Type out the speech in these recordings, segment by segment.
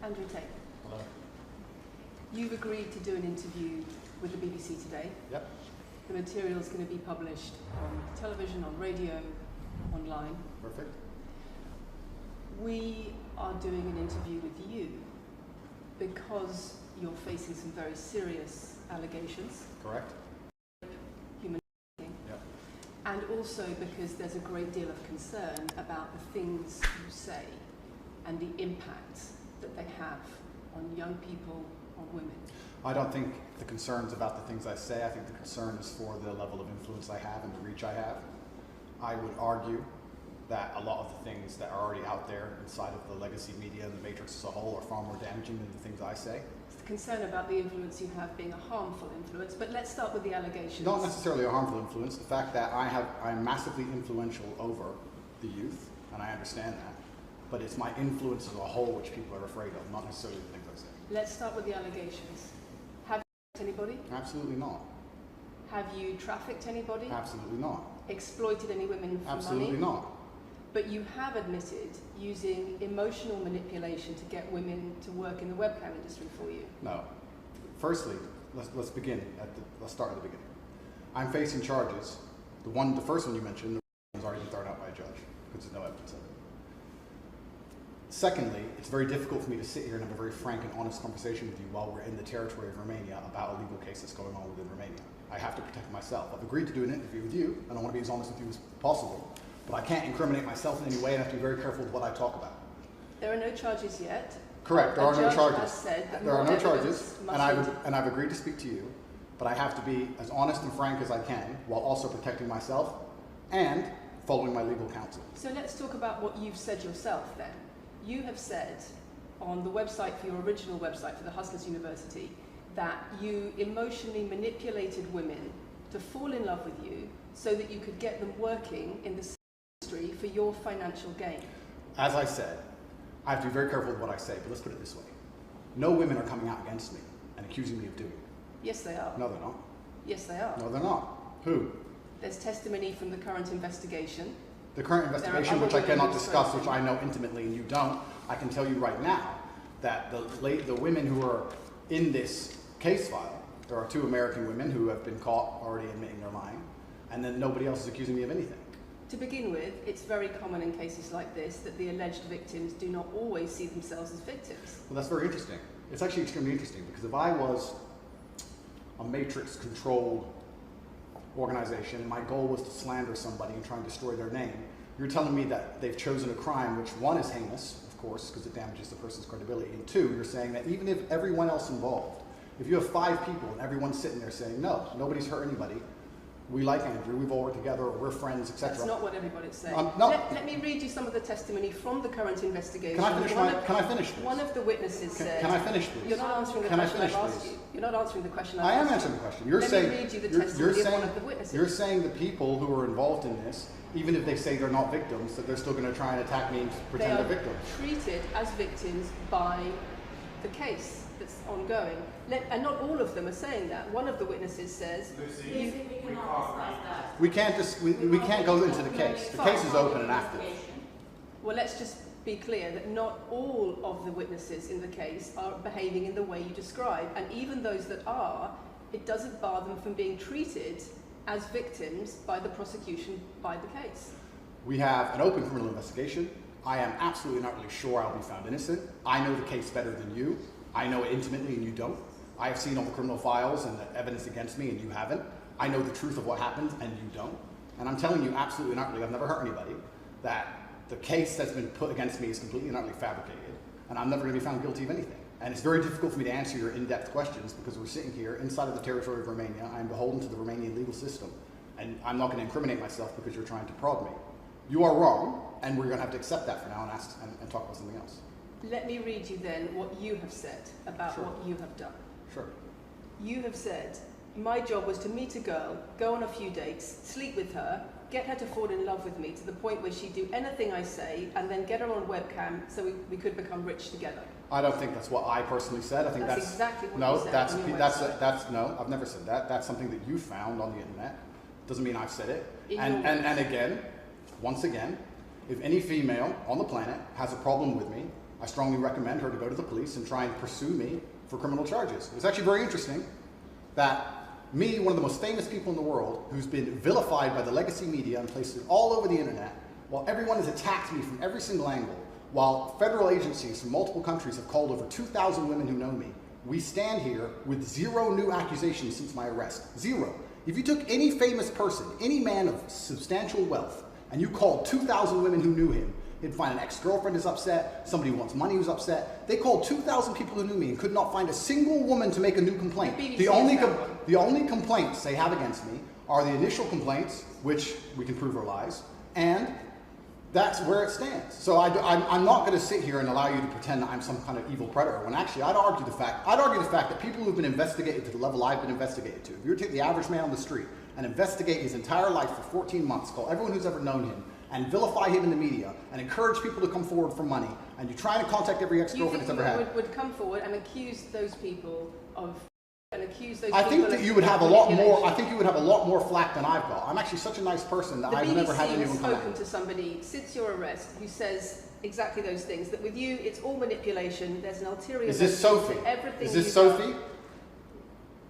Andrew Tate. Hello. You've agreed to do an interview with the BBC today. Yep. The material is going to be published on television, on radio, online. Perfect. We are doing an interview with you because you're facing some very serious allegations. Correct. Human trafficking. Yep. And also because there's a great deal of concern about the things you say and the impact that they have on young people, on women. I don't think the concern's about the things I say. I think the concern is for the level of influence I have and the reach I have. I would argue that a lot of the things that are already out there inside of the legacy media and the matrix as a whole are far more damaging than the things I say. It's the concern about the influence you have being a harmful influence, but let's start with the allegations. Not necessarily a harmful influence. The fact that I'm massively influential over the youth, and I understand that, but it's my influence as a whole which people are afraid of, not necessarily the things I say. Let's start with the allegations. Have you raped anybody? Absolutely not. Have you trafficked anybody? Absolutely not. Exploited any women for money? Absolutely not. But you have admitted using emotional manipulation to get women to work in the webcam industry for you. No. Firstly, let's begin let's start at the beginning. I'm facing charges. The first one you mentioned, was already been thrown out by a judge because there's no evidence of it. Secondly, it's very difficult for me to sit here and have a very frank and honest conversation with you while we're in the territory of Romania about a legal case that's going on within Romania. I have to protect myself. I've agreed to do an interview with you, and I want to be as honest with you as possible. But I can't incriminate myself in any way, and I have to be very careful with what I talk about. There are no charges yet. Correct, there are no charges. There are no charges, and I've agreed to speak to you, but I have to be as honest and frank as I can, while also protecting myself and following my legal counsel. So let's talk about what you've said yourself then. You have said on the website, for your original website for the Hustlers University, that you emotionally manipulated women to fall in love with you so that you could get them working in the industry for your financial gain. As I said, I have to be very careful with what I say, but let's put it this way. No women are coming out against me and accusing me of doing it. Yes, they are. No, they're not. Yes, they are. No, they're not. Who? There's testimony from the current investigation. The current investigation, which I cannot discuss, which I know intimately and you don't, I can tell you right now that the women who are in this case file, there are 2 American women who have been caught already admitting they're lying, and then nobody else is accusing me of anything. To begin with, it's very common in cases like this that the alleged victims do not always see themselves as victims. Well, that's very interesting. It's actually extremely interesting because if I was a matrix-controlled organization and my goal was to slander somebody and try and destroy their name, you're telling me that they've chosen a crime which, 1, is heinous, of course, because it damages the person's credibility, and 2, you're saying that even if everyone else involved, if you have 5 people and everyone's sitting there saying, no, nobody's hurt anybody, we like Andrew, we've all worked together, we're friends, etc. That's not what everybody's saying. No. Let me read you some of the testimony from the current investigation. Can I finish this? One of the witnesses said... Can I finish this? You're not answering the question I've asked you. You're not answering the question I've asked you. I am answering the question. Let me read you the testimony of one of the witnesses. You're saying the people who are involved in this, even if they say they're not victims, that they're still going to try and attack me and pretend they're victims. They are treated as victims by the case that's ongoing. And not all of them are saying that. One of the witnesses says... We can't go into the case. The case is open and active. Well, let's just be clear that not all of the witnesses in the case are behaving in the way you describe. And even those that are, it doesn't bar them from being treated as victims by the prosecution, by the case. We have an open criminal investigation. I am absolutely not really sure I'll be found innocent. I know the case better than you. I know it intimately and you don't. I have seen all the criminal files and the evidence against me and you haven't. I know the truth of what happened and you don't. And I'm telling you absolutely not really, I've never hurt anybody, that the case that's been put against me is completely and utterly fabricated, and I'm never going to be found guilty of anything. And it's very difficult for me to answer your in-depth questions because we're sitting here inside of the territory of Romania. I'm beholden to the Romanian legal system, and I'm not going to incriminate myself because you're trying to prod me. You are wrong, and we're going to have to accept that for now and talk about something else. Let me read you then what you have said about what you have done. Sure. You have said, my job was to meet a girl, go on a few dates, sleep with her, get her to fall in love with me to the point where she'd do anything I say, and then get her on webcam so we could become rich together. I don't think that's what I personally said. I think that's exactly what no, you said. that's no, I've never said that. That's something that you found on the internet. Doesn't mean I've said it. And again, once again, if any female on the planet has a problem with me, I strongly recommend her to go to the police and try and pursue me for criminal charges. It's actually very interesting that me, one of the most famous people in the world, who's been vilified by the legacy media and places all over the internet, while everyone has attacked me from every single angle, while federal agencies from multiple countries have called over 2,000 women who know me, we stand here with 0 new accusations since my arrest. 0. If you took any famous person, any man of substantial wealth, and you called 2,000 women who knew him, he'd find an ex-girlfriend is upset, somebody who wants money who's upset. They called 2,000 people who knew me and could not find a single woman to make a new complaint. The only complaints they have against me are the initial complaints, which we can prove are lies, and that's where it stands. So I'm not going to sit here and allow you to pretend that I'm some kind of evil predator, when actually I'd argue the fact that people who've been investigated to the level I've been investigated to, if you were to take the average man on the street and investigate his entire life for 14 months, call everyone who's ever known him, and vilify him in the media, and encourage people to come forward for money, and you try to contact every ex-girlfriend that's ever had. Would come forward and accuse those people of, I think that you would have a lot more. I think you would have a lot more flack than I've got. I'm actually such a nice person that I've never had anyone come at me. The BBC has spoken to somebody since your arrest who says exactly those things. That with you, it's all manipulation. There's an ulterior. Is this Sophie? Is this Sophie?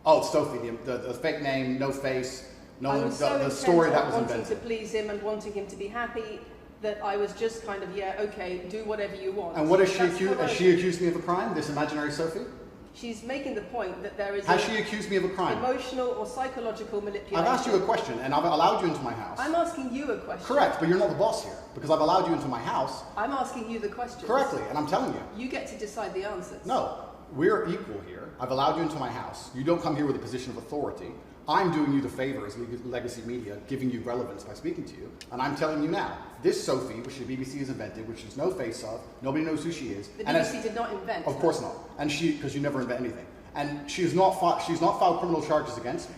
Oh, it's Sophie. The fake name, no face. No, the story that was invented. Wanting to please him and wanting him to be happy, that I was just kind of, yeah, okay, do whatever you want. And what is she accused? Has she accused me of a crime? This imaginary Sophie? She's making the point that there is. Has she accused me of a crime? Emotional or psychological manipulation. I've asked you a question, and I've allowed you into my house. I'm asking you a question. Correct, but you're not the boss here, because I've allowed you into my house. I'm asking you the question. Correctly, and I'm telling you. You get to decide the answers. No, we're equal here. I've allowed you into my house. You don't come here with a position of authority. I'm doing you the favor as legacy media, giving you relevance by speaking to you. And I'm telling you now, this Sophie, which the BBC has invented, which there's no face of, nobody knows who she is. The BBC did not invent. Of course not. And because you never invent anything. And she's not filed criminal charges against me.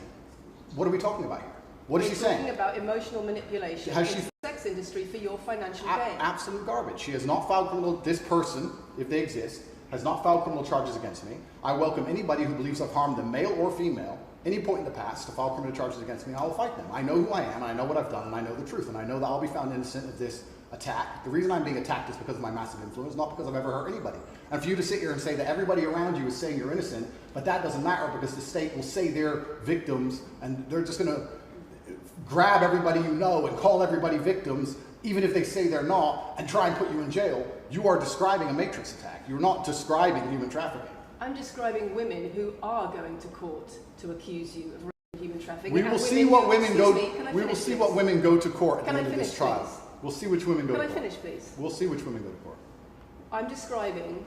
What are we talking about here? What is she saying? Talking about emotional manipulation in the sex industry for your financial gain. Absolute garbage. She has not filed criminal, this person, if they exist, has not filed criminal charges against me. I welcome anybody who believes I've harmed them, male or female, any point in the past to file criminal charges against me, and I will fight them. I know who I am, and I know what I've done, and I know the truth, and I know that I'll be found innocent of this attack. The reason I'm being attacked is because of my massive influence, not because I've ever hurt anybody. And for you to sit here and say that everybody around you is saying you're innocent, but that doesn't matter because the state will say they're victims, and they're just going to grab everybody you know and call everybody victims, even if they say they're not, and try and put you in jail. You are describing a matrix attack. You're not describing human trafficking. I'm describing women who are going to court to accuse you of human trafficking. We will see what women go. We will see what women go to court at the end of this trial. We'll see which women go to court. Can I finish, please? We'll see which women go to court. I'm describing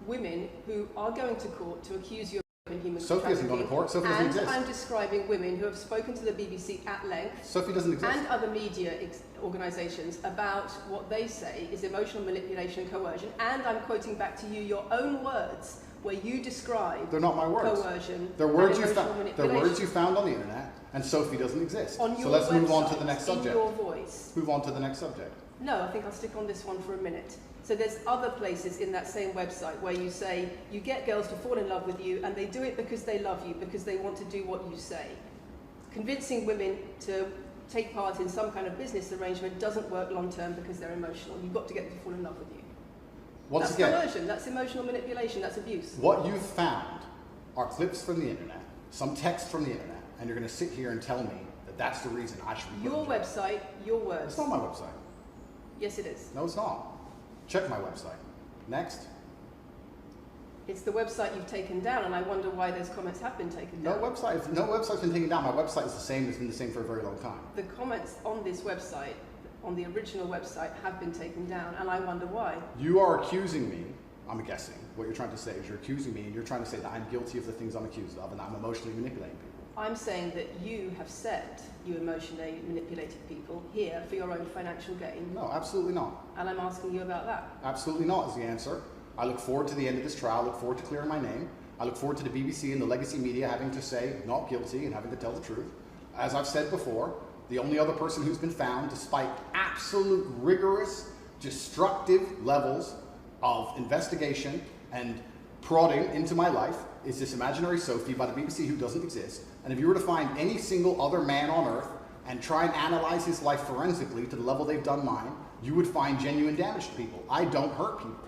women who are going to court to accuse you of human trafficking. Sophie hasn't gone to court. Sophie doesn't exist. And I'm describing women who have spoken to the BBC at length. Sophie doesn't exist. And other media organisations about what they say is emotional manipulation and coercion. And I'm quoting back to you your own words, where you describe they're not my words. Coercion. They're words you found. They're words you found on the internet, and Sophie doesn't exist. On your so let's move on to website, the next subject. In your voice. Move on to the next subject. No, I think I'll stick on this one for a minute. So there's other places in that same website where you say you get girls to fall in love with you, and they do it because they love you, because they want to do what you say. Convincing women to take part in some kind of business arrangement doesn't work long term because they're emotional. You've got to get them to fall in love with you. That's coercion, that's emotional manipulation, that's abuse. What you've found are clips from the internet, some text from the internet, and you're going to sit here and tell me that that's the reason I should be your website, your words. It's not my website. Yes, it is. No, it's not. Check my website. Next. It's the website you've taken down, and I wonder why those comments have been taken down. No website's been taken down. My website is the same. It's been the same for a very long time. The comments on this website, on the original website, have been taken down, and I wonder why. You are accusing me, I'm guessing, what you're trying to say is you're accusing me, and you're trying to say that I'm guilty of the things I'm accused of, and that I'm emotionally manipulating people. I'm saying that you have said you emotionally manipulated people here for your own financial gain. No, absolutely not. And I'm asking you about that. Absolutely not is the answer. I look forward to the end of this trial. I look forward to clearing my name. I look forward to the BBC and the legacy media having to say not guilty and having to tell the truth. As I've said before, the only other person who's been found, despite absolute rigorous, destructive levels of investigation and prodding into my life, is this imaginary Sophie by the BBC who doesn't exist. And if you were to find any single other man on earth and try and analyze his life forensically to the level they've done mine, you would find genuine damage to people. I don't hurt people.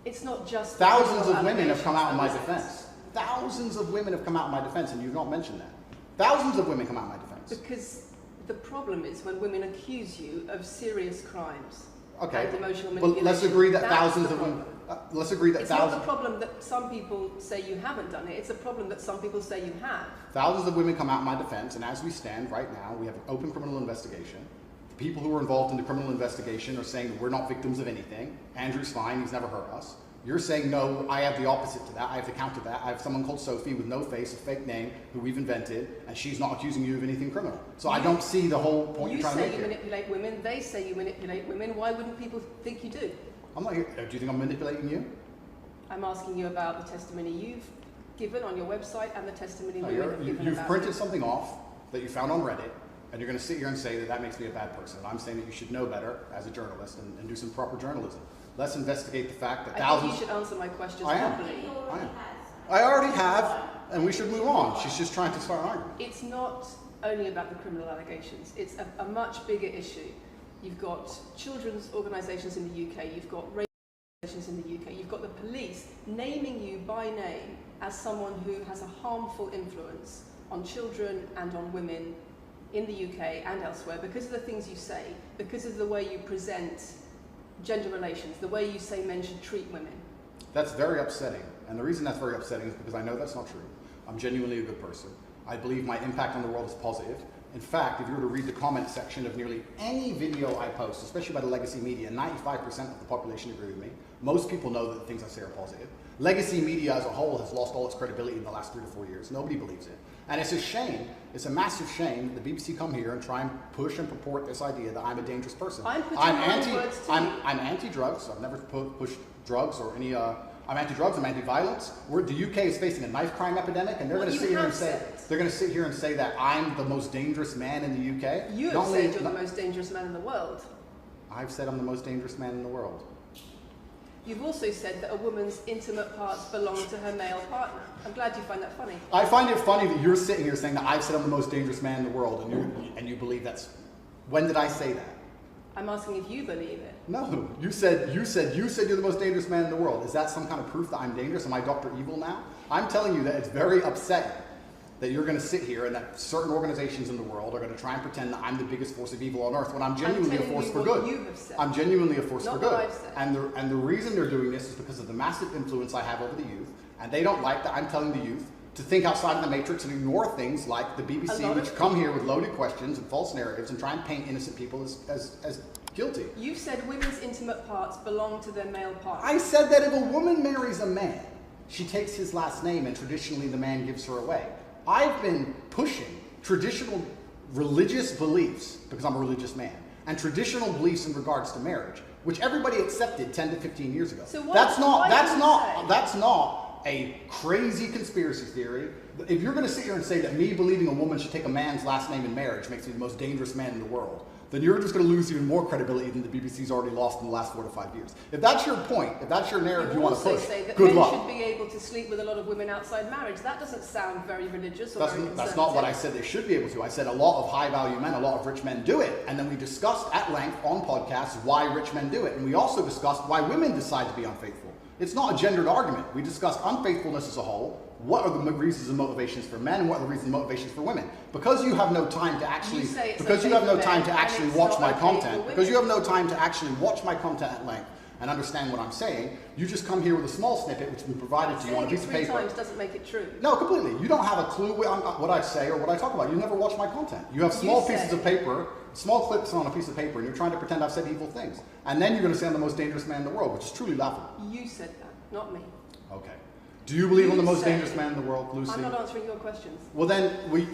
It's not just thousands of women have come out in my allegations. defense. Thousands of women have come out in my defense, and you've not mentioned that. Thousands of women come out in my defense. Because the problem is when women accuse you of serious crimes Okay, and emotional but manipulation. let's agree that that's thousands the of women. problem. Let's agree that It's thousands. not the problem that some people say you haven't done it. It's a problem that some people say you have. Thousands of women come out in my defense, and as we stand right now, we have an open criminal investigation. The people who are involved in the criminal investigation are saying that we're not victims of anything. Andrew's fine, he's never hurt us. You're saying, no, I have the opposite to that. I have to counter that. I have someone called Sophie with no face, a fake name, who we've invented, and she's not accusing you of anything criminal. So I don't see the whole point you're trying to make here. You say you manipulate women, they say you manipulate women. Why wouldn't people think you do? I'm not here. Do you think I'm manipulating you? I'm asking you about the testimony you've given on your website and the testimony No, women have given you've about printed you. something off that you found on Reddit, and you're going to sit here and say that that makes me a bad person. I'm saying that you should know better as a journalist and do some proper journalism. Let's investigate the fact that thousands. I think you should answer my questions I am. properly. I already have, and we should move on. She's just trying to start an argument. It's not only about the criminal allegations. It's a much bigger issue. You've got children's organisations in the UK. You've got race organisations in the UK. You've got the police naming you by name as someone who has a harmful influence on children and on women in the UK and elsewhere because of the things you say, because of the way you present gender relations, the way you say men should treat women. That's very upsetting. And the reason that's very upsetting is because I know that's not true. I'm genuinely a good person. I believe my impact on the world is positive. In fact, if you were to read the comment section of nearly any video I post, especially by the legacy media, 95% of the population agree with me. Most people know that the things I say are positive. Legacy media as a whole has lost all its credibility in the last 3 to 4 years. Nobody believes it. And it's a shame, it's a massive shame that the BBC come here and try and push and purport this idea that I'm a dangerous person. I'm anti-drugs. I've never pushed drugs or any, I'm anti-drugs, I'm anti-violence. The UK is facing a knife crime epidemic, and they're going to sit here and say that I'm the most dangerous man in the UK. You have said you're the most dangerous man in the world. I've said I'm the most dangerous man in the world. You've also said that a woman's intimate parts belong to her male partner. I'm glad you find that funny. I find it funny that you're sitting here saying that I've said I'm the most dangerous man in the world, and you believe that's. When did I say that? I'm asking if you believe it. No, you said you're the most dangerous man in the world. Is that some kind of proof that I'm dangerous? Am I Dr. Evil now? I'm telling you that it's very upsetting that you're going to sit here and that certain organizations in the world are going to try and pretend that I'm the biggest force of evil on earth when I'm genuinely a force for good. You have said. I'm genuinely a force for Not good. what I've said. And the reason they're doing this is because of the massive influence I have over the youth, and they don't like that I'm telling the youth to think outside of the matrix and ignore things like the BBC, which come here with loaded questions and false narratives and try and paint innocent people as guilty. You've said women's intimate parts belong to their male partner. I said that if a woman marries a man, she takes his last name and traditionally the man gives her away. I've been pushing traditional religious beliefs, because I'm a religious man, and traditional beliefs in regards to marriage, which everybody accepted 10 to 15 years ago. So that's not a crazy conspiracy theory. If you're going to sit here and say that me believing a woman should take a man's last name in marriage makes me the most dangerous man in the world, then you're just going to lose even more credibility than the BBC's already lost in the last 4 to 5 years. If that's your point, if that's your narrative you want to push, say that good men luck. should be able to sleep with a lot of women outside marriage. That doesn't sound very religious or very conservative. That's not what I said they should be able to. I said a lot of high-value men, a lot of rich men do it. And then we discussed at length on podcasts why rich men do it. And we also discussed why women decide to be unfaithful. It's not a gendered argument. We discussed unfaithfulness as a whole. What are the reasons and motivations for men, and what are the reasons and motivations for women? Because you have no time to actually, watch my content, because you have no time to actually watch my content at length and understand what I'm saying, you just come here with a small snippet which has been provided to you on a piece of paper. Saying it 3 times doesn't make it true. No, completely. You don't have a clue what I say or what I talk about. You never watch my content. You have small pieces of paper, small clips on a piece of paper, and you're trying to pretend I've said evil things. And then you're going to say I'm the most dangerous man in the world, which is truly laughable. You said that, not me. Okay. Do you believe I'm the most dangerous man in the world, Lucy? I'm not answering your questions. Well then we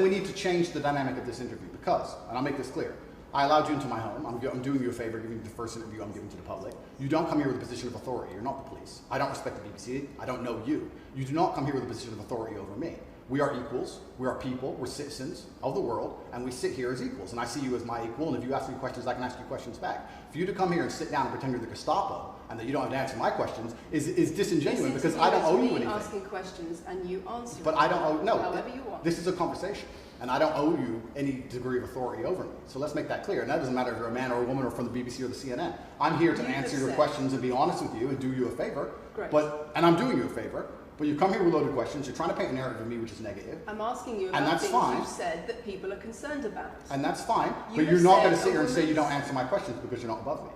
need to change the dynamic of this interview because, and I'll make this clear, I allowed you into my home. I'm doing you a favor, giving you the first interview I'm giving to the public. You don't come here with a position of authority. You're not the police. I don't respect the BBC. I don't know you. You do not come here with a position of authority over me. We are equals, we are people, we're citizens of the world, and we sit here as equals. And I see you as my equal, and if you ask me questions, I can ask you questions back. For you to come here and sit down and pretend you're the Gestapo, and that you don't have to answer my questions, is disingenuous, because I don't owe you anything. Asking questions and you answer but I don't owe, no, however you want. This is a conversation, and I don't owe you any degree of authority over me. So let's make that clear, and that doesn't matter if you're a man or a woman or from the BBC or the CNN. I'm here to answer your questions and be honest with you and do you a favor. Great. And I'm doing you a favor. But you come here with loaded questions, you're trying to paint a narrative of me which is negative. I'm asking you about things you've said that people are concerned about. And that's fine, but you're not going to sit here and say you don't answer my questions because you're not above me.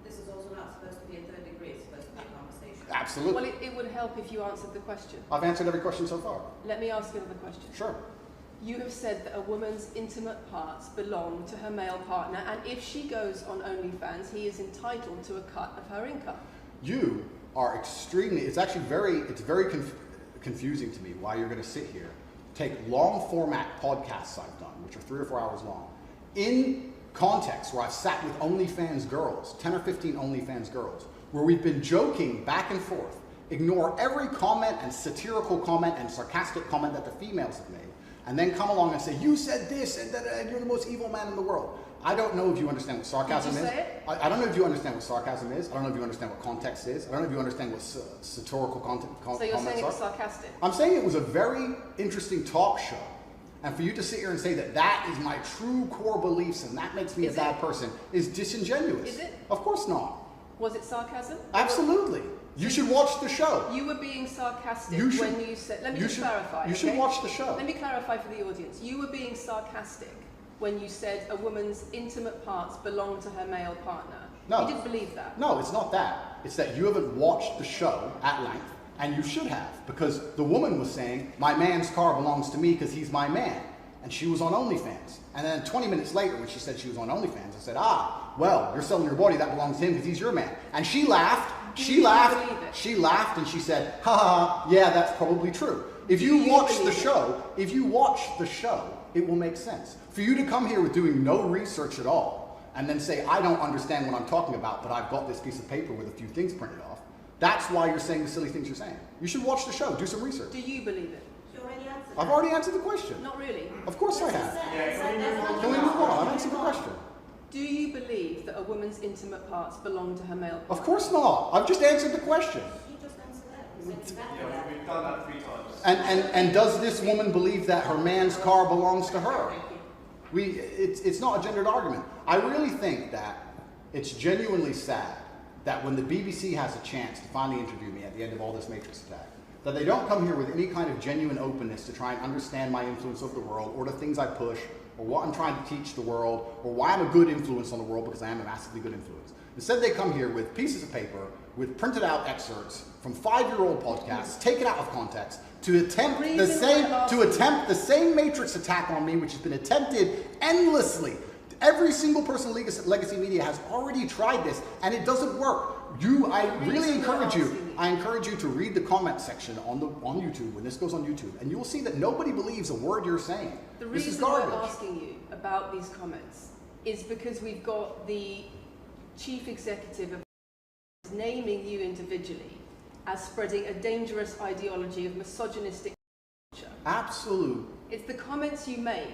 This is also not supposed to be a third degree, it's supposed to be a conversation. Absolutely. Well, it would help if you answered the question. I've answered every question so far. Let me ask you another question. Sure. You have said that a woman's intimate parts belong to her male partner, and if she goes on OnlyFans, he is entitled to a cut of her income. You are extremely, it's very confusing to me why you're going to sit here, take long format podcasts I've done, which are 3 or 4 hours long, in context where I've sat with OnlyFans girls, 10 or 15 OnlyFans girls, where we've been joking back and forth, ignore every comment and satirical comment and sarcastic comment that the females have made, and then come along and say, you said this, and you're the most evil man in the world. I don't know if you understand what sarcasm is. Did you say it? I don't know if you understand what sarcasm is. I don't know if you understand what context is. I don't know if you understand what satirical comments are. So you're saying it was sarcastic? I'm saying it was a very interesting talk show. And for you to sit here and say that that is my true core beliefs and that makes me a bad person is disingenuous. Is it? Of course not. Was it sarcasm? Absolutely. You should watch the show. You were being sarcastic when you said, let me just clarify. You should watch the show. Let me clarify for the audience. You were being sarcastic when you said a woman's intimate parts belong to her male partner. No. You didn't believe that. No, it's not that. It's that you haven't watched the show at length, and you should have, because the woman was saying, my man's car belongs to me because he's my man. And she was on OnlyFans. And then 20 minutes later, when she said she was on OnlyFans, I said, well, you're selling your body, that belongs to him because he's your man. And she laughed, and she said, ha ha, yeah, that's probably true. If you watch the show, it will make sense. For you to come here with doing no research at all, and then say, I don't understand what I'm talking about, but I've got this piece of paper with a few things printed off, that's why you're saying the silly things you're saying. You should watch the show, do some research. Do you believe it? You already answered I've already answered the question. Not really. Of course I have. Can we move on? I've answered the question. Do you believe that a woman's intimate parts belong to her male partner? Of course not. I've just answered the question. You just answered that. You said exactly that. We've done that 3 times. And does this woman believe that her man's car belongs to her? It's not a gendered argument. I really think that it's genuinely sad that when the BBC has a chance to finally interview me at the end of all this Matrix attack, that they don't come here with any kind of genuine openness to try and understand my influence over the world, or the things I push, or what I'm trying to teach the world, or why I'm a good influence on the world, because I am a massively good influence. Instead, they come here with pieces of paper, with printed out excerpts from 5-year-old podcasts, taken out of context, to attempt the same Matrix attack on me, which has been attempted endlessly. Every single person in Legacy Media has already tried this, and it doesn't work. I really encourage you to read the comment section on YouTube when this goes on YouTube, and you will see that nobody believes a word you're saying. The This is reason garbage. we're asking you about these comments is because we've got the chief executive of naming you individually as spreading a dangerous ideology of misogynistic culture. Absolute. It's the comments you make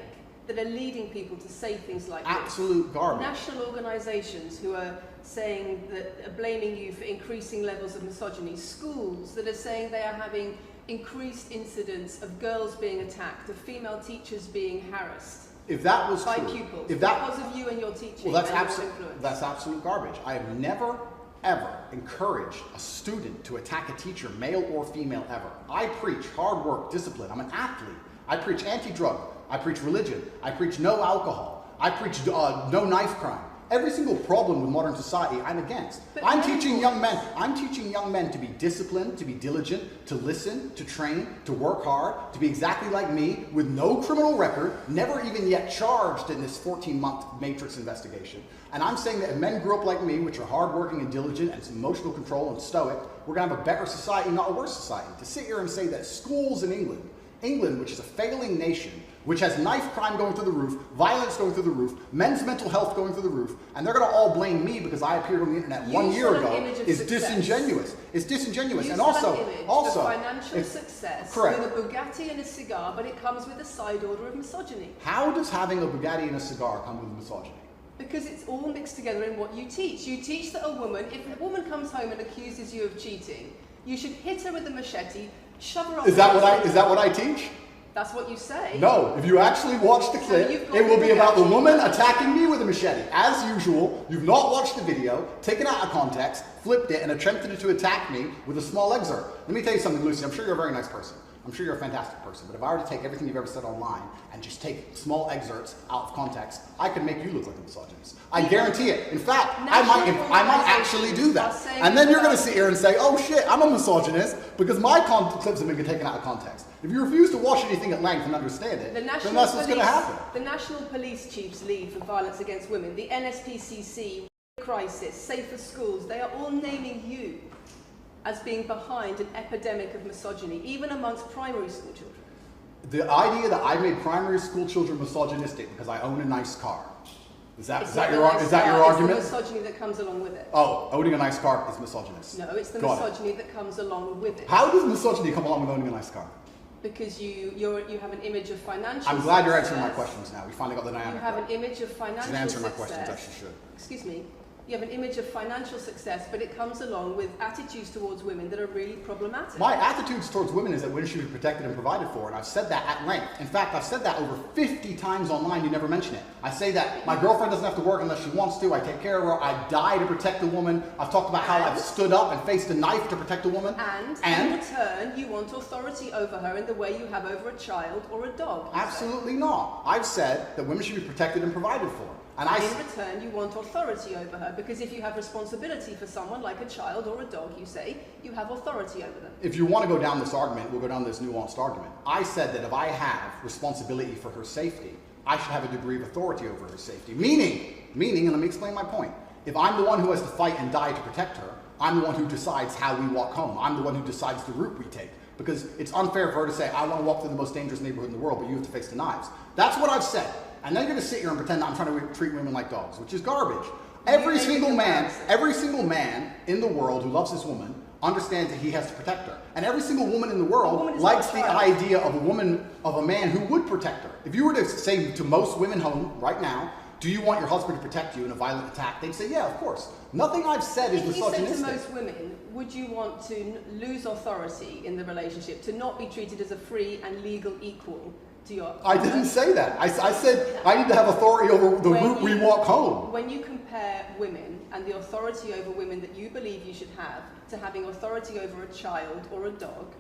that are leading people to say things like Absolute garbage. National organisations who are saying that are blaming you for increasing levels of misogyny. Schools that are saying they are having increased incidents of girls being attacked, of female teachers being harassed. If that was by true, pupils, because of you and your teaching. well, and that's absolute garbage. I have never, ever encouraged a student to attack a teacher, male or female, ever. I preach hard work, discipline. I'm an athlete. I preach anti-drug. I preach religion. I preach no alcohol. I preach no knife crime. Every single problem with modern society, I'm against. I'm teaching young men to be disciplined, to be diligent, to listen, to train, to work hard, to be exactly like me, with no criminal record, never even yet charged in this 14-month Matrix investigation. And I'm saying that if men grew up like me, which are hardworking and diligent and emotional control and stoic, we're going to have a better society, not a worse society. To sit here and say that schools in England England, which is a failing nation, which has knife crime going through the roof, violence going through the roof, men's mental health going through the roof, and they're going to all blame me because I appeared on the internet 1 year ago, is disingenuous. It's disingenuous. You And sell also, an image of financial success correct. with a Bugatti and a cigar, but it comes with a side order of misogyny. How does having a Bugatti and a cigar come with misogyny? Because it's all mixed together in what you teach. You teach that a woman, if a woman comes home and accuses you of cheating, you should hit her with a machete, shove her up. Is that what I teach? That's what you say. No, if you actually watch the clip, it will be about the woman attacking me with a machete. As usual, you've not watched the video, taken it out of context, flipped it, and attempted to attack me with a small excerpt. Let me tell you something, Lucy. I'm sure you're a very nice person. I'm sure you're a fantastic person. But if I were to take everything you've ever said online and just take small excerpts out of context, I could make you look like a misogynist. I guarantee it. In fact, I might actually do that. And then you're going to sit here and say, oh shit, I'm a misogynist because my clips have been taken out of context. If you refuse to watch anything at length and understand it, then that's what's going to happen. The National Police Chiefs League for Violence Against Women, the NSPCC, Crisis, Safer Schools, they are all naming you as being behind an epidemic of misogyny, even amongst primary school children. The idea that I made primary school children misogynistic because I own a nice car. Is that your argument? It's the misogyny that comes along with it. Oh, owning a nice car is misogynist. No, it's the misogyny that comes along with it. How does misogyny come along with owning a nice car? Because you have an image of financial I'm glad you're answering my questions now. We finally got the dynamic. You have an image of financial success. Answer my questions, as you should. Excuse me. You have an image of financial success, but it comes along with attitudes towards women that are really problematic. My attitudes towards women is that women should be protected and provided for, and I've said that at length. In fact, I've said that over 50 times online, you never mention it. I say that my girlfriend doesn't have to work unless she wants to, I take care of her, I die to protect a woman. I've talked about how I've stood up and faced a knife to protect a woman. And in return, you want authority over her in the way you have over a child or a dog. Absolutely not. I've said that women should be protected and provided for. And in return, you want authority over her, because if you have responsibility for someone like a child or a dog, you say, you have authority over them. If you want to go down this argument, we'll go down this nuanced argument. I said that if I have responsibility for her safety, I should have a degree of authority over her safety. Meaning, and let me explain my point. If I'm the one who has to fight and die to protect her, I'm the one who decides how we walk home. I'm the one who decides the route we take. Because it's unfair for her to say, I want to walk through the most dangerous neighborhood in the world, but you have to face the knives. That's what I've said. And then you're going to sit here and pretend that I'm trying to treat women like dogs, which is garbage. Every single man in the world who loves this woman understands that he has to protect her. And every single woman in the world likes the idea of a man who would protect her. If you were to say to most women home right now, do you want your husband to protect you in a violent attack? They'd say, yeah, of course. Nothing I've said is misogynistic. If you said to most women, would you want to lose authority in the relationship, to not be treated as a free and legal equal to your partner? I didn't say that. I said I need to have authority over the route we walk home. When you compare women and the authority over women that you believe you should have to having authority over a child or a dog,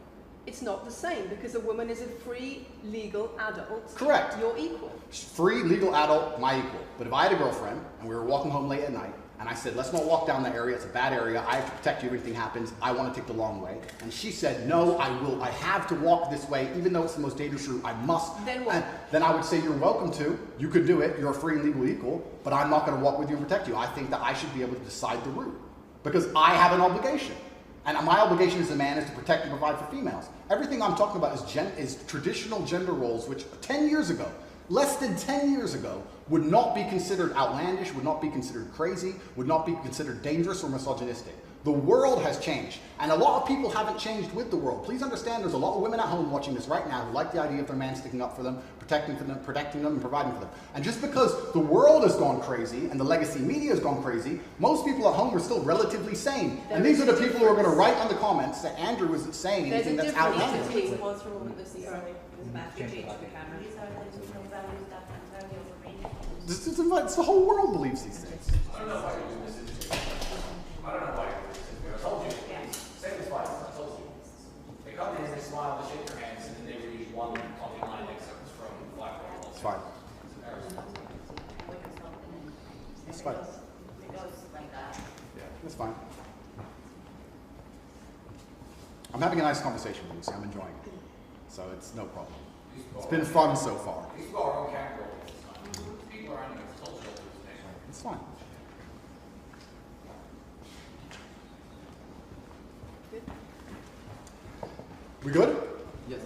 it's not the same, because a woman is a free, legal adult. Correct. You're equal. Free, legal adult, my equal. But if I had a girlfriend and we were walking home late at night, and I said, let's not walk down that area, it's a bad area, I have to protect you if anything happens, I want to take the long way. And she said, no, I have to walk this way, even though it's the most dangerous route, I must. Then what? Then I would say, you're welcome to, you could do it, you're a free and legal equal, but I'm not going to walk with you and protect you. I think that I should be able to decide the route, because I have an obligation. And my obligation as a man is to protect and provide for females. Everything I'm talking about is traditional gender roles, which 10 years ago, less than 10 years ago, would not be considered outlandish, would not be considered crazy, would not be considered dangerous or misogynistic. The world has changed, and a lot of people haven't changed with the world. Please understand, there's a lot of women at home watching this right now who like the idea of their man sticking up for them, protecting them, and providing for them. And just because the world has gone crazy and the legacy media has gone crazy, most people at home are still relatively sane. And these are the people who are going to write on the comments that Andrew isn't saying anything that's outlandish. It's the whole world believes these things. I don't know why you're doing this. I don't know why you're doing this. I told you. Say this twice. I told you. They come in, they smile, they shake their hands, and then they read one fucking line excerpts from Black Girl. It's fine. It's fine. Yeah, that's fine. I'm having a nice conversation with you, so I'm enjoying it. So it's no problem. It's been fun so far. These people are on camera. People are on the cultural. It's fine. We good? Yes.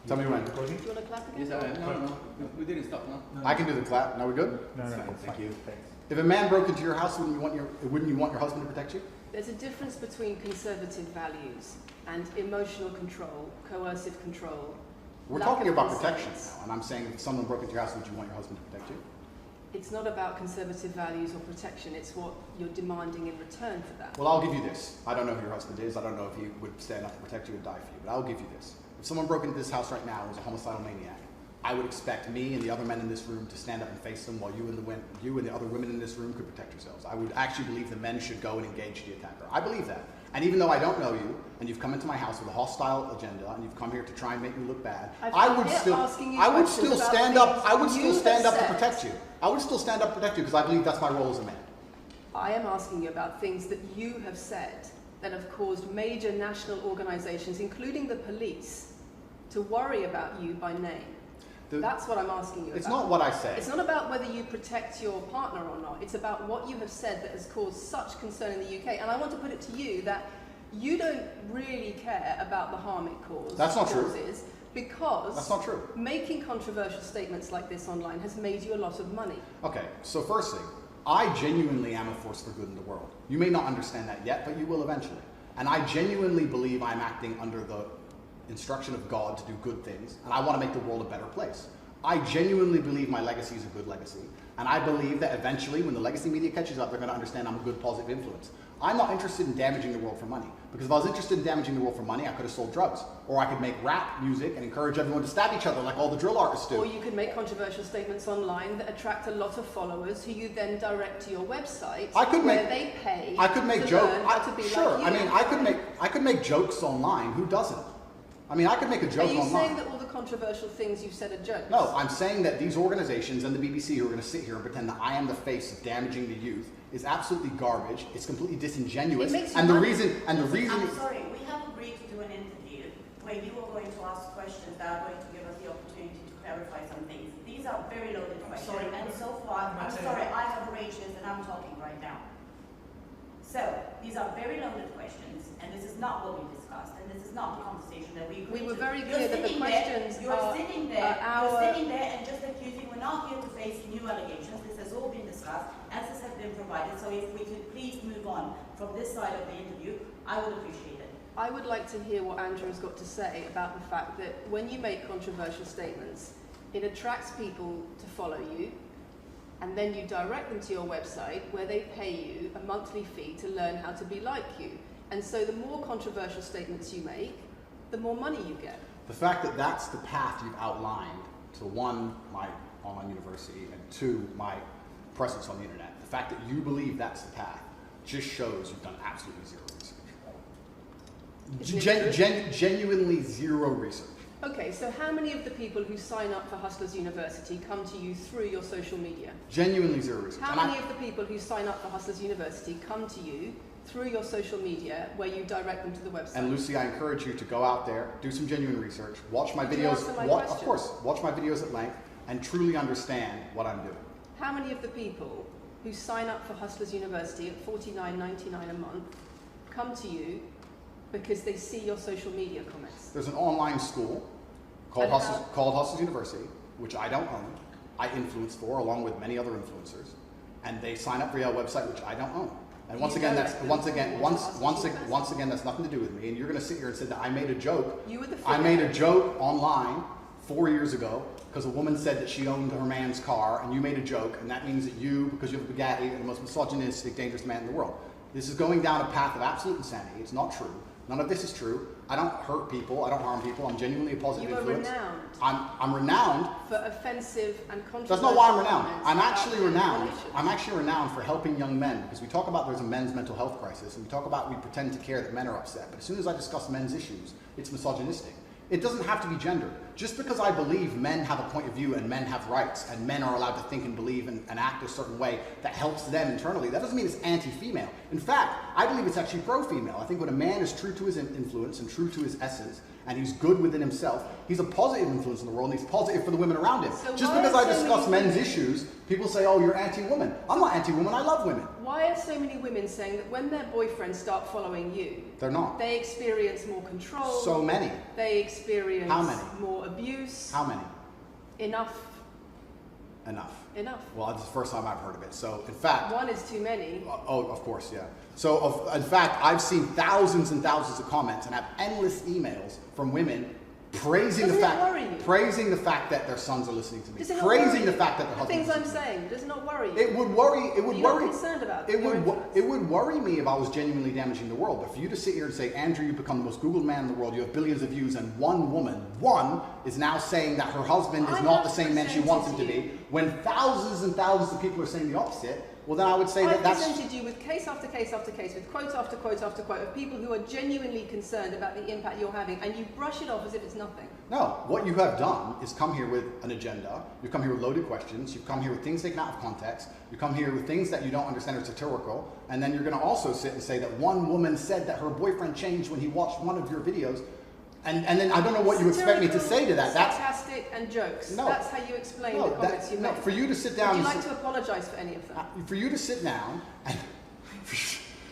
Tell me when. Do you want to clap again? Yes, no, we didn't stop, no? I can do the clap. Now we good? No, no, Fine, thank you. Thanks. If a man broke into your house, wouldn't you want your husband to protect you? There's a difference between conservative values and emotional control, coercive control. We're lack talking of about consent. protection now, and I'm saying if someone broke into your house, would you want your husband to protect you? It's not about conservative values or protection, it's what you're demanding in return for that. Well, I'll give you this. I don't know who your husband is. I don't know if he would stand up to protect you and die for you, but I'll give you this. If someone broke into this house right now and was a homicidal maniac, I would expect me and the other men in this room to stand up and face them while you and the other women in this room could protect yourselves. I would actually believe the men should go and engage the attacker. I believe that. And even though I don't know you, and you've come into my house with a hostile agenda, and you've come here to try and make me look bad, I would still stand up to protect you. I would still stand up to protect you because I believe that's my role as a man. I am asking you about things that you have said that have caused major national organizations, including the police, to worry about you by name. That's what I'm asking you about. It's not what I say. It's not about whether you protect your partner or not. It's about what you have said that has caused such concern in the UK. And I want to put it to you that you don't really care about the harm it causes. That's not true. Because that's not true. Making controversial statements like this online has made you a lot of money. Okay, so first thing, I genuinely am a force for good in the world. You may not understand that yet, but you will eventually. And I genuinely believe I'm acting under the instruction of God to do good things, and I want to make the world a better place. I genuinely believe my legacy is a good legacy, and I believe that eventually when the legacy media catches up, they're going to understand I'm a good positive influence. I'm not interested in damaging the world for money, because if I was interested in damaging the world for money, I could have sold drugs, or I could make rap music and encourage everyone to stab each other like all the drill artists do. Or you could make controversial statements online that attract a lot of followers who you then direct to your website where they pay to learn how to be like you. I mean, I could make jokes online. Who doesn't? I mean, I could make a joke online. Are you saying that all the controversial things you've said are jokes? No, I'm saying that these organizations and the BBC who are going to sit here and pretend that I am the face of damaging the youth is absolutely garbage. It's completely disingenuous. I'm sorry, we have agreed to do an interview where you are going to ask questions that are going to give us the opportunity to clarify some things. These are very loaded questions, and so far, I'm sorry, I have arranged this and I'm talking right now. So, these are very loaded questions, and this is not what we discussed, and this is not the conversation that we agreed to. We were very clear that the questions You're sitting there and just accusing, we're not here to face new allegations. This has all been discussed, answers have been provided, so if we could please move on from this side of the interview, I would appreciate it. I would like to hear what Andrew's got to say about the fact that when you make controversial statements, it attracts people to follow you, and then you direct them to your website where they pay you a monthly fee to learn how to be like you. And so the more controversial statements you make, the more money you get. The fact that that's the path you've outlined to one, my online university, and two, my presence on the internet, the fact that you believe that's the path just shows you've done absolutely zero research. Genuinely zero research. Okay, so how many of the people who sign up for Hustlers University come to you through your social media? Genuinely zero research. How many of the people who sign up for Hustlers University come to you through your social media where you direct them to the website? And Lucy, I encourage you to go out there, do some genuine research, watch my videos, of course, watch my videos at length, and truly understand what I'm doing. How many of the people who sign up for Hustlers University at $49.99 a month come to you because they see your social media comments? There's an online school called Hustlers University, which I don't own. I influence for, along with many other influencers, and they sign up for your website, which I don't own. And once again, that's nothing to do with me. And you're going to sit here and say that I made a joke. I made a joke online 4 years ago because a woman said that she owned her man's car, and you made a joke, and that means that you, because you have a Bugatti, are the most misogynistic, dangerous man in the world. This is going down a path of absolute insanity. It's not true. None of this is true. I don't hurt people. I don't harm people. I'm genuinely a positive influence. You are renowned. I'm renowned for offensive and controversial. That's not why I'm renowned. I'm actually renowned. I'm actually renowned for helping young men, because we talk about there's a men's mental health crisis, and we talk about we pretend to care that men are upset. But as soon as I discuss men's issues, it's misogynistic. It doesn't have to be gendered. Just because I believe men have a point of view and men have rights and men are allowed to think and believe and act a certain way that helps them internally, that doesn't mean it's anti-female. In fact, I believe it's actually pro-female. I think when a man is true to his influence and true to his essence, and he's good within himself, he's a positive influence in the world, and he's positive for the women around him. So just why because are I so discuss many men's women- issues, people say, oh, you're anti-woman. I'm not anti-woman, I love women. Why are so many women saying that when their boyfriends start following you, They're not. they experience more control? So many. They experience How many? more abuse? How many? Enough. Enough. Enough. Well, that's the first time I've heard of it. So, in fact... One is too many. Oh, of course, yeah. So, in fact, I've seen thousands and thousands of comments and have endless emails from women praising Doesn't the it fact, worry you? praising the fact that their sons are listening to me, Does it not praising worry the you? fact that their The husbands things are I'm listening to me. saying, does it not worry you? It would worry. It would You're worry. not concerned about it your would. influence. It would worry me if I was genuinely damaging the world. But for you to sit here and say, Andrew, you've become the most Googled man in the world. You have billions of views, and one woman, is now saying that her husband is I not the have same man she presented wants him to you. be, when thousands and thousands of people are saying the opposite. Well, then I would say I've that that's. presented you with case after case after case, with quote after quote after quote of people who are genuinely concerned about the impact you're having, and you brush it off as if it's nothing. No, what you have done is come here with an agenda. You've come here with loaded questions. You've come here with things taken out of context. You come here with things that you don't understand are satirical. And then you're going to also sit and say that one woman said that her boyfriend changed when he watched one of your videos. And then I don't know what you expect me to say to that. That's sarcastic and jokes. No. That's how you explain no, the comments you no. make. For you to sit down. Would you and like to apologise for any of them? for you to sit down and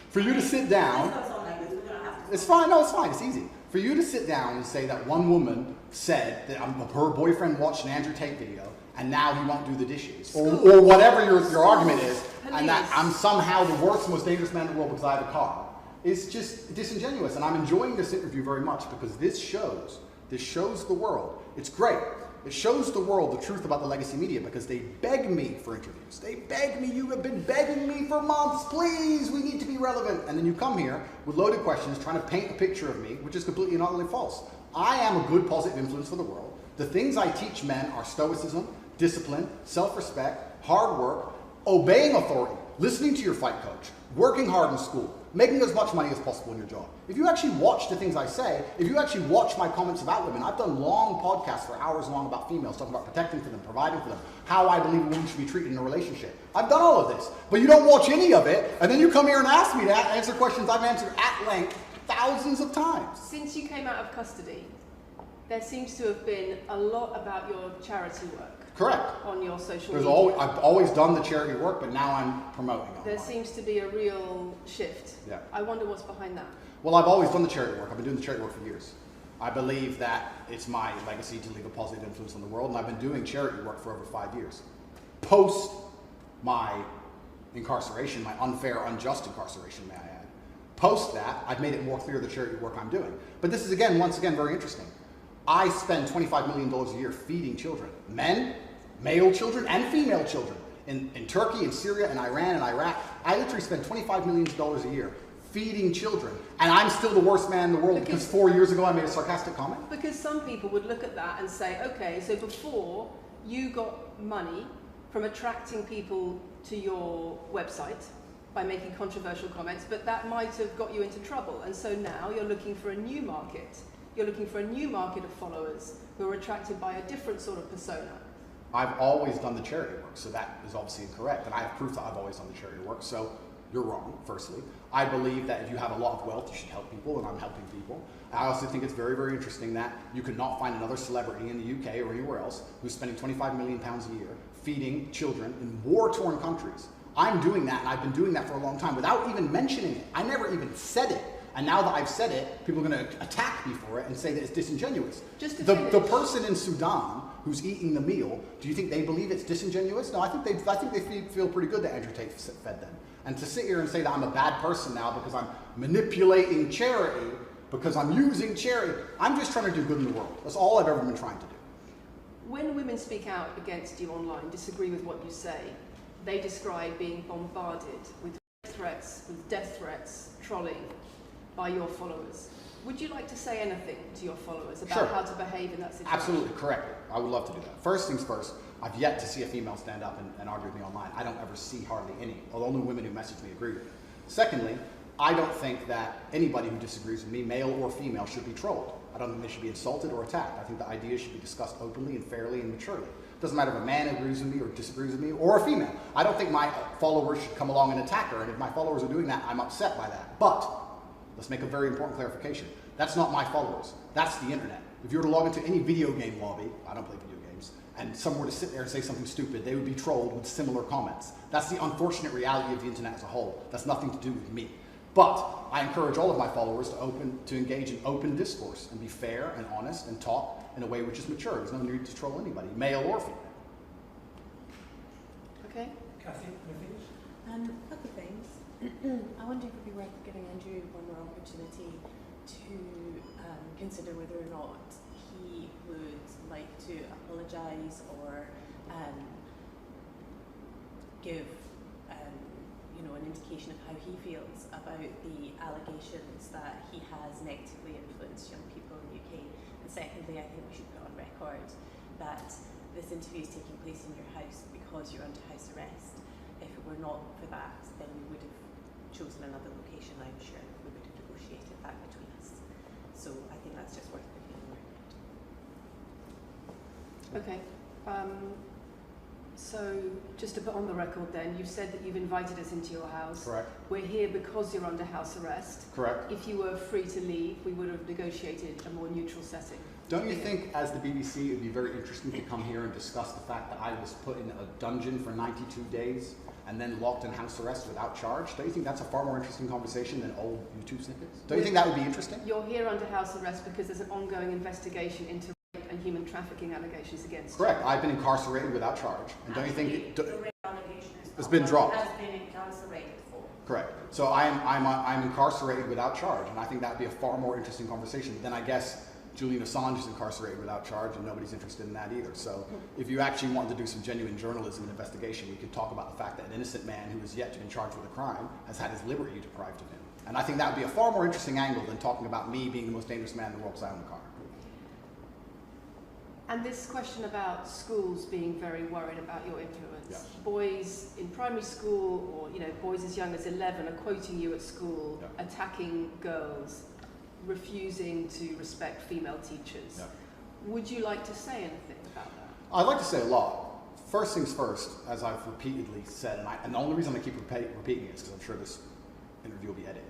for you to sit down. This goes on like this, we're gonna have to. It's fine. No, it's fine. It's easy. For you to sit down and say that one woman said that her boyfriend watched an Andrew Tate video and now he won't do the dishes, or whatever your argument is, and that I'm somehow the worst, most dangerous man in the world because I have a car, is just disingenuous. And I'm enjoying this interview very much because this shows the world. It's great. It shows the world the truth about the legacy media because they beg me for interviews. They beg me, you have been begging me for months, please, we need to be relevant. And then you come here with loaded questions trying to paint a picture of me, which is completely and utterly false. I am a good positive influence for the world. The things I teach men are stoicism, discipline, self-respect, hard work, obeying authority, listening to your fight coach, working hard in school, making as much money as possible in your job. If you actually watch the things I say, if you actually watch my comments about women, I've done long podcasts for hours long about females, talking about protecting for them, providing for them, how I believe a woman should be treated in a relationship. I've done all of this, but you don't watch any of it, and then you come here and ask me to answer questions I've answered at length thousands of times. Since you came out of custody, there seems to have been a lot about your charity work. Correct. On your social There's media. I've always done the charity work, but now I'm promoting it. There seems to be a real shift. Yeah. I wonder what's behind that. Well, I've always done the charity work. I've been doing the charity work for years. I believe that it's my legacy to leave a positive influence on the world, and I've been doing charity work for over 5 years. Post my incarceration, my unfair, unjust incarceration, may I add. Post that, I've made it more clear the charity work I'm doing. But this is, once again, very interesting. I spend $25 million a year feeding children. Men, male children, and female children. In Turkey, in Syria, in Iran, and Iraq, I literally spend $25 million a year feeding children. And I'm still the worst man in the world because 4 years ago I made a sarcastic comment? Because some people would look at that and say, okay, so before you got money from attracting people to your website by making controversial comments, but that might have got you into trouble. And so now you're looking for a new market. You're looking for a new market of followers who are attracted by a different sort of persona. I've always done the charity work, so that is obviously incorrect. And I have proof that I've always done the charity work, so you're wrong, firstly. I believe that if you have a lot of wealth, you should help people, and I'm helping people. I also think it's very, very interesting that you could not find another celebrity in the UK or anywhere else who's spending £25 million a year feeding children in war-torn countries. I'm doing that, and I've been doing that for a long time without even mentioning it. I never even said it. And now that I've said it, people are going to attack me for it and say that it's disingenuous. The person in Sudan who's eating the meal, do you think they believe it's disingenuous? No, I think they feel pretty good that Andrew Tate fed them. And to sit here and say that I'm a bad person now because I'm manipulating charity, because I'm using charity, I'm just trying to do good in the world. That's all I've ever been trying to do. When women speak out against you online, disagree with what you say, they describe being bombarded with threats, with death threats, trolling by your followers. Would you like to say anything to your followers about how to behave in that situation? Absolutely, correct. I would love to do that. First things first, I've yet to see a female stand up and argue with me online. I don't ever see hardly any. Although only women who message me agree with me. Secondly, I don't think that anybody who disagrees with me, male or female, should be trolled. I don't think they should be insulted or attacked. I think the ideas should be discussed openly and fairly and maturely. It doesn't matter if a man agrees with me or disagrees with me, or a female. I don't think my followers should come along and attack her, and if my followers are doing that, I'm upset by that. But let's make a very important clarification. That's not my followers. That's the internet. If you were to log into any video game lobby, I don't play video games, and someone were to sit there and say something stupid, they would be trolled with similar comments. That's the unfortunate reality of the internet as a whole. That's nothing to do with me. But I encourage all of my followers to engage in open discourse and be fair and honest and talk in a way which is mature. There's no need to troll anybody, male or female. Okay. Kathy, anything? A couple of things. I wonder if it would be worth giving Andrew one more opportunity to consider whether or not he would like to apologise or give an indication of how he feels about the allegations that he has negatively influenced young people in the UK. And secondly, I think we should put on record that this interview is taking place in your house because you're under house arrest. If it were not for that, then we would have chosen another location, I'm sure. We would have negotiated that between us. So I think that's just worth putting on record. Okay. So just to put on the record then, you've said that you've invited us into your house. Correct. We're here because you're under house arrest. Correct. If you were free to leave, we would have negotiated a more neutral setting. Don't you think, as the BBC, it would be very interesting to come here and discuss the fact that I was put in a dungeon for 92 days and then locked in house arrest without charge? Don't you think that's a far more interesting conversation than old YouTube snippets? Don't you think that would be interesting? You're here under house arrest because there's an ongoing investigation into rape and human trafficking allegations against you. Correct. I've been incarcerated without charge. And don't you think The rape allegation is it's been dropped? has been incarcerated for. Correct. So I'm incarcerated without charge, and I think that would be a far more interesting conversation than, I guess, Julian Assange is incarcerated without charge, and nobody's interested in that either. So if you actually wanted to do some genuine journalism and investigation, we could talk about the fact that an innocent man who has yet to be charged with a crime has had his liberty deprived of him. And I think that would be a far more interesting angle than talking about me being the most dangerous man in the world because I own a car. And this question about schools being very worried about your influence. Yeah. Boys in primary school, or boys as young as 11 are quoting you at school, Yeah. attacking girls, refusing to respect female teachers. Yeah. Would you like to say anything about that? I'd like to say a lot. First things first, as I've repeatedly said, and the only reason I keep repeating it is because I'm sure this interview will be edited.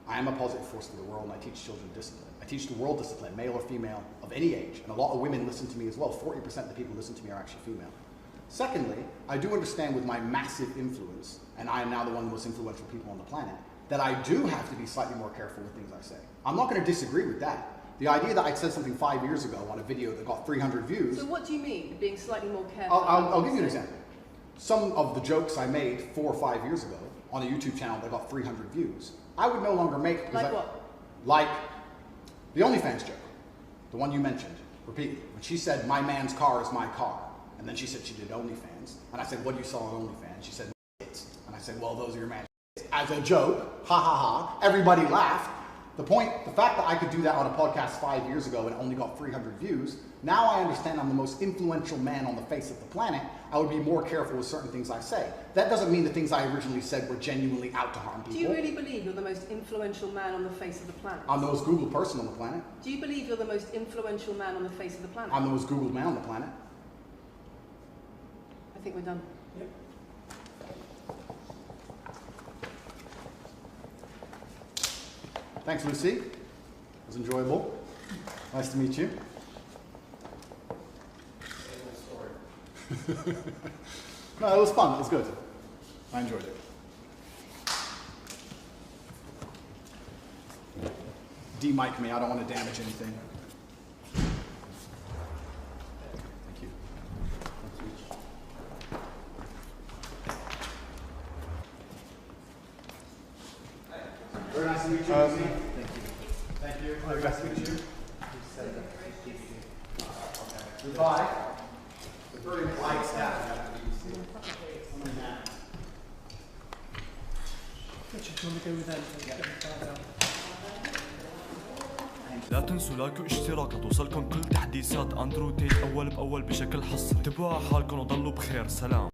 I am a positive force for the world, and I teach children discipline. I teach the world discipline, male or female, of any age. And a lot of women listen to me as well. 40% of the people who listen to me are actually female. Secondly, I do understand with my massive influence, and I am now the one of the most influential people on the planet, that I do have to be slightly more careful with things I say. I'm not going to disagree with that. The idea that I said something 5 years ago on a video that got 300 views... So what do you mean, being slightly more careful? I'll give you an example. Some of the jokes I made 4 or 5 years ago on a YouTube channel that got 300 views, I would no longer make... Like what? Like the OnlyFans joke, the one you mentioned repeatedly. When she said, my man's car is my car. And then she said she did OnlyFans. And I said, what do you saw on OnlyFans? She said, tits. And I said, well, those are your man's tits. As a joke, ha ha ha, everybody laughed. The fact that I could do that on a podcast 5 years ago and it only got 300 views, now I understand I'm the most influential man on the face of the planet. I would be more careful with certain things I say. That doesn't mean the things I originally said were genuinely out to harm people. Do you really believe you're the most influential man on the face of the planet? I'm the most Googled person on the planet. Do you believe you're the most influential man on the face of the planet? I'm the most Googled man on the planet. I think we're done. Yep. Thanks, Lucy. It was enjoyable. Nice to meet you. No, it was fun. It was good. I enjoyed it. De-mic me. I don't want to damage anything. Thank you. Very nice to meet you. Lucy. Thank you. Thank you. Very nice to meet you. Goodbye. It's a very polite staff. Richard, do you want to go with them? لا تنسوا لايك واشتراك توصلكم كل تحديثات اندرو تيت اول باول بشكل حصري. تابعوا حالكم وضلوا بخير. سلام.